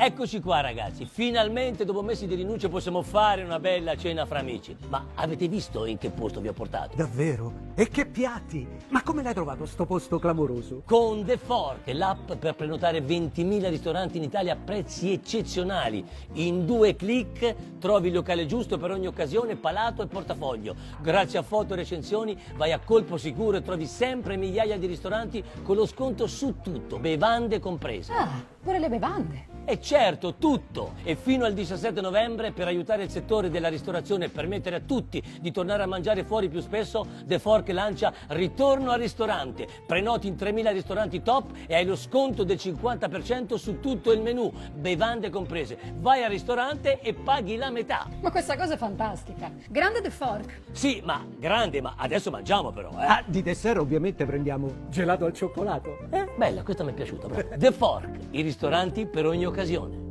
Eccoci qua ragazzi, finalmente dopo mesi di rinuncia possiamo fare una bella cena fra amici. Ma avete visto in che posto vi ho portato? Davvero? E che piatti! Ma come l'hai trovato sto posto clamoroso? Con The Fork, l'app per prenotare 20.000 ristoranti in Italia a prezzi eccezionali. In 2 clic trovi il locale giusto per ogni occasione, palato e portafoglio. Grazie a foto e recensioni vai a colpo sicuro e trovi sempre migliaia di ristoranti con lo sconto su tutto, bevande comprese. Ah, pure le bevande. E certo, tutto! E fino al 17 novembre, per aiutare il settore della ristorazione e permettere a tutti di tornare a mangiare fuori più spesso, The Fork lancia Ritorno al ristorante. Prenoti in 3.000 ristoranti top e hai lo sconto del 50% su tutto il menù, bevande comprese. Vai al ristorante e paghi la metà. Ma questa cosa è fantastica. Grande The Fork. Sì, ma grande, ma adesso mangiamo però, eh? Ah, di dessert ovviamente prendiamo gelato al cioccolato. Bella, questa mi è piaciuta. Bravo. The Fork, i ristoranti per ogni occasione.